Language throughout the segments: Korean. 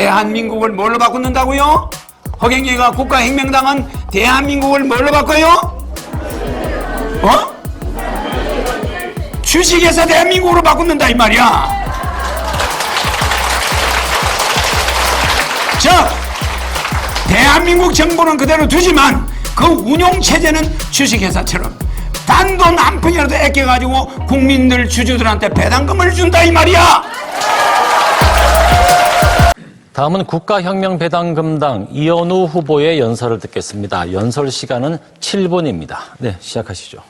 대한민국을 뭘로 바꾸는다고요? 허경영이가 국가혁명당은 대한민국을 뭘로 바꿔요? 주식에서 대한민국으로 바꾸는다 이 말이야. 즉 대한민국 정부는 그대로 두지만 그 운용체제는 주식회사처럼 단돈 한 푼이라도 아껴가지고 국민들 주주들한테 배당금을 준다 이 말이야. 다음은 국가혁명배당금당 이현우 후보의 연설을 듣겠습니다. 연설 시간은 7분입니다. 네, 시작하시죠.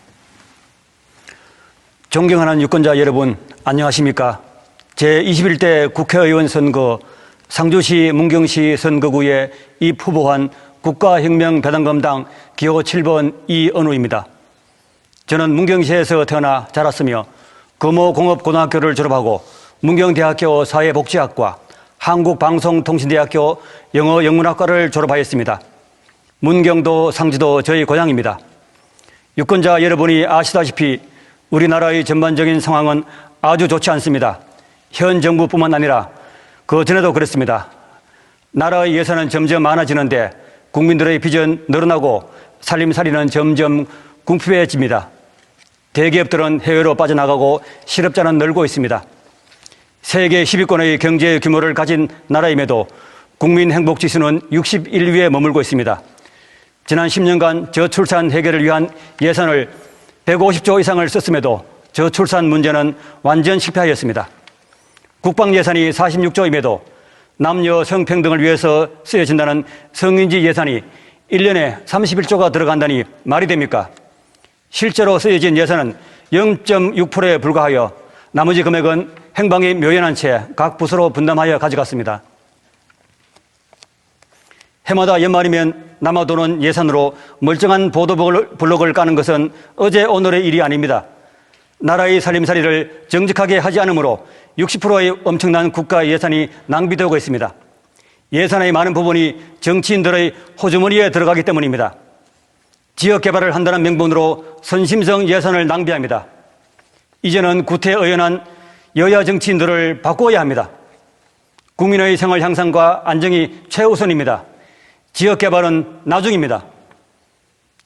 존경하는 유권자 여러분, 안녕하십니까? 제21대 국회의원 선거 상주시 문경시 선거구에 입후보한 국가혁명배당금당 기호 7번 이은우입니다. 저는 문경시에서 태어나 자랐으며 금호공업고등학교를 졸업하고 문경대학교 사회복지학과 한국방송통신대학교 영어영문학과를 졸업하였습니다. 문경도 상주도 저희 고향입니다. 유권자 여러분이 아시다시피 우리나라의 전반적인 상황은 아주 좋지 않습니다. 현 정부뿐만 아니라 그 전에도 그랬습니다. 나라의 예산은 점점 많아지는데 국민들의 빚은 늘어나고 살림살이는 점점 궁핍해집니다. 대기업들은 해외로 빠져나가고 실업자는 늘고 있습니다. 세계 10위권의 경제 규모를 가진 나라임에도 국민 행복 지수는 61위에 머물고 있습니다. 지난 10년간 저출산 해결을 위한 예산을 150조 이상을 썼음에도 저출산 문제는 완전 실패하였습니다. 국방 예산이 46조임에도 남녀 성평등을 위해서 쓰여진다는 성인지 예산이 1년에 31조가 들어간다니 말이 됩니까? 실제로 쓰여진 예산은 0.6%에 불과하여 나머지 금액은 행방이 묘연한 채 각 부서로 분담하여 가져갔습니다. 해마다 연말이면 남아도는 예산으로 멀쩡한 보도블록을 까는 것은 어제 오늘의 일이 아닙니다. 나라의 살림살이를 정직하게 하지 않으므로 60%의 엄청난 국가 예산이 낭비되고 있습니다. 예산의 많은 부분이 정치인들의 호주머니에 들어가기 때문입니다. 지역 개발을 한다는 명분으로 선심성 예산을 낭비합니다. 이제는 구태의연한 여야 정치인들을 바꾸어야 합니다. 국민의 생활 향상과 안정이 최우선입니다. 지역 개발은 나중입니다.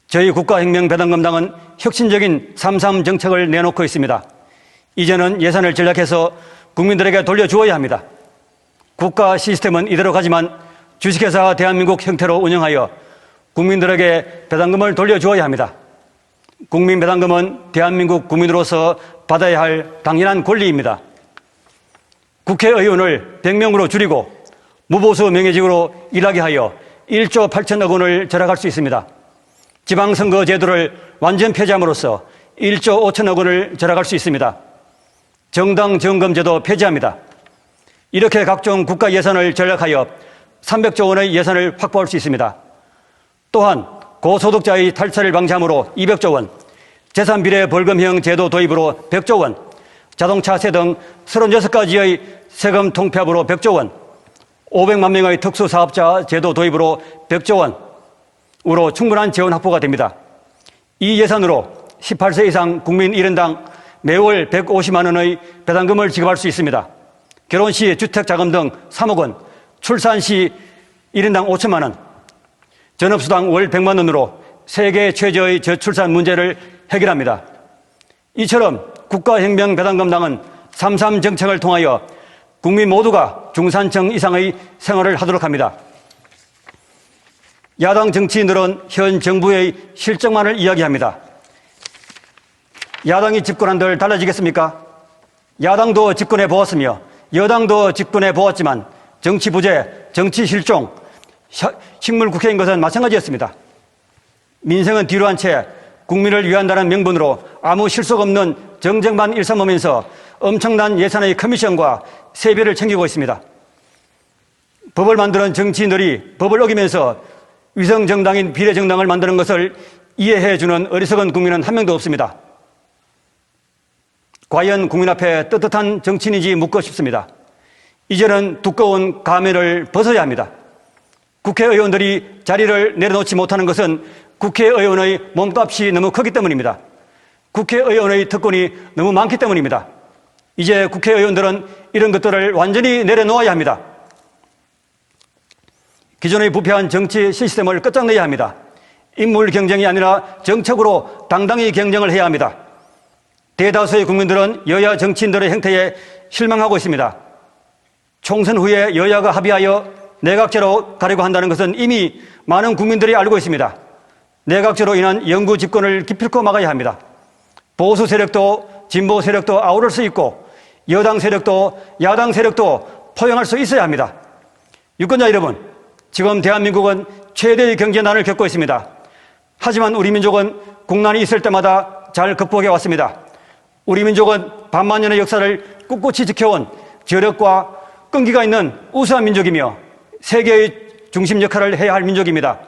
저희 국가혁명배당금당은 혁신적인 3.3 정책을 내놓고 있습니다. 이제는 예산을 전략해서 국민들에게 돌려주어야 합니다. 국가 시스템은 이대로 가지만 주식회사 대한민국 형태로 운영하여 국민들에게 배당금을 돌려주어야 합니다. 국민배당금은 대한민국 국민으로서 받아야 할 당연한 권리입니다. 국회의원을 100명으로 줄이고 무보수 명예직으로 일하게 하여 1조 8천억 원을 절약할 수 있습니다. 지방선거 제도를 완전 폐지함으로써 1조 5천억 원을 절약할 수 있습니다. 정당 지원금제도 폐지합니다. 이렇게 각종 국가 예산을 절약하여 300조 원의 예산을 확보할 수 있습니다. 또한 고소득자의 탈세를 방지함으로 200조 원, 재산비례 벌금형 제도 도입으로 100조 원, 자동차세 등 36가지의 세금 통폐합으로 100조 원, 500만 명의 특수사업자 제도 도입으로 100조 원으로 충분한 재원 확보가 됩니다. 이 예산으로 18세 이상 국민 1인당 매월 150만 원의 배당금을 지급할 수 있습니다. 결혼 시 주택자금 등 3억 원, 출산 시 1인당 5천만 원, 전업수당 월 100만 원으로 세계 최저의 저출산 문제를 해결합니다. 이처럼 국가혁명배당금당은 3.3 정책을 통하여 국민 모두가 중산층 이상의 생활을 하도록 합니다. 야당 정치인들은 현 정부의 실정만을 이야기합니다. 야당이 집권한들 달라지겠습니까? 야당도 집권해 보았으며 여당도 집권해 보았지만 정치 부재, 정치 실종, 식물 국회인 것은 마찬가지였습니다. 민생은 뒤로 한 채 국민을 위한다는 명분으로 아무 실속 없는 정쟁만 일삼으면서 엄청난 예산의 커미션과 세배를 챙기고 있습니다. 법을 만드는 정치인들이 법을 어기면서 위성정당인 비례정당을 만드는 것을 이해해주는 어리석은 국민은 한 명도 없습니다. 과연 국민 앞에 떳떳한 정치인인지 묻고 싶습니다. 이제는 두꺼운 가면을 벗어야 합니다. 국회의원들이 자리를 내려놓지 못하는 것은 국회의원의 몸값이 너무 크기 때문입니다. 국회의원의 특권이 너무 많기 때문입니다. 이제 국회의원들은 이런 것들을 완전히 내려놓아야 합니다. 기존의 부패한 정치 시스템을 끝장내야 합니다. 인물 경쟁이 아니라 정책으로 당당히 경쟁을 해야 합니다. 대다수의 국민들은 여야 정치인들의 행태에 실망하고 있습니다. 총선 후에 여야가 합의하여 내각제로 가려고 한다는 것은 이미 많은 국민들이 알고 있습니다. 내각제로 인한 영구 집권을 기필코 막아야 합니다. 보수 세력도 진보 세력도 아우를 수 있고 여당 세력도 야당 세력도 포용할 수 있어야 합니다. 유권자 여러분, 지금 대한민국은 최대의 경제난을 겪고 있습니다. 하지만 우리 민족은 국난이 있을 때마다 잘 극복해 왔습니다. 우리 민족은 반만년의 역사를 꿋꿋이 지켜온 저력과 끈기가 있는 우수한 민족이며 세계의 중심 역할을 해야 할 민족입니다.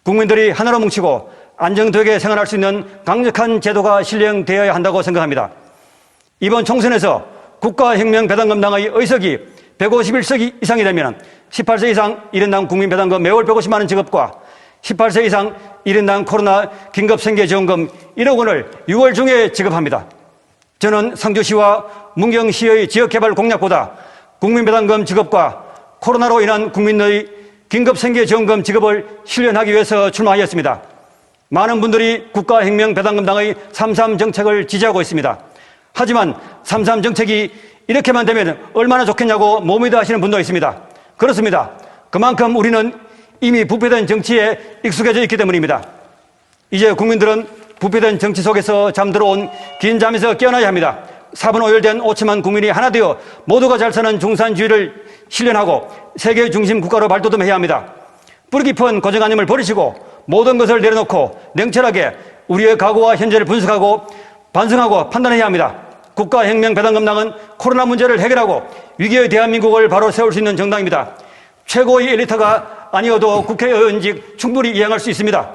국민들이 하나로 뭉치고 안정되게 생활할 수 있는 강력한 제도가 실행되어야 한다고 생각합니다. 이번 총선에서 국가혁명배당금당의 의석이 151석 이상이 되면 18세 이상 1인당 국민배당금 매월 150만 원 지급과 18세 이상 1인당 코로나 긴급생계지원금 1억 원을 6월 중에 지급합니다. 저는 상주시와 문경시의 지역개발 공약보다 국민배당금 지급과 코로나로 인한 국민의 긴급생계지원금 지급을 실현하기 위해서 출마하였습니다. 많은 분들이 국가혁명배당금당의 3.3 정책을 지지하고 있습니다. 하지만 3.3 정책이 이렇게만 되면 얼마나 좋겠냐고 모미도 하시는 분도 있습니다. 그렇습니다. 그만큼 우리는 이미 부패된 정치에 익숙해져 있기 때문입니다. 이제 국민들은 부패된 정치 속에서 잠들어온 긴 잠에서 깨어나야 합니다. 4분 5일 5천만 국민이 하나 되어 모두가 잘 사는 중산주의를 실현하고 세계 중심 국가로 발돋움해야 합니다. 뿌리 깊은 고정관념을 버리시고 모든 것을 내려놓고 냉철하게 우리의 과거와 현재를 분석하고 반성하고 판단해야 합니다. 국가혁명배당금당은 코로나 문제를 해결하고 위기의 대한민국을 바로 세울 수 있는 정당입니다. 최고의 엘리트가 아니어도 국회의원직 충분히 이행할 수 있습니다.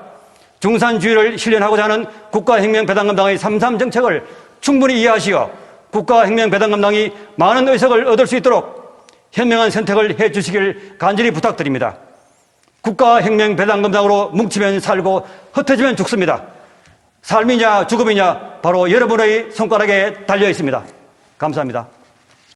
중산주의를 실현하고자 하는 국가혁명배당금당의 3.3 정책을 충분히 이해하시어 국가혁명배당금당이 많은 의석을 얻을 수 있도록 현명한 선택을 해 주시길 간절히 부탁드립니다. 국가혁명배당금당으로 뭉치면 살고 흩어지면 죽습니다. 삶이냐 죽음이냐 바로 여러분의 손가락에 달려 있습니다. 감사합니다.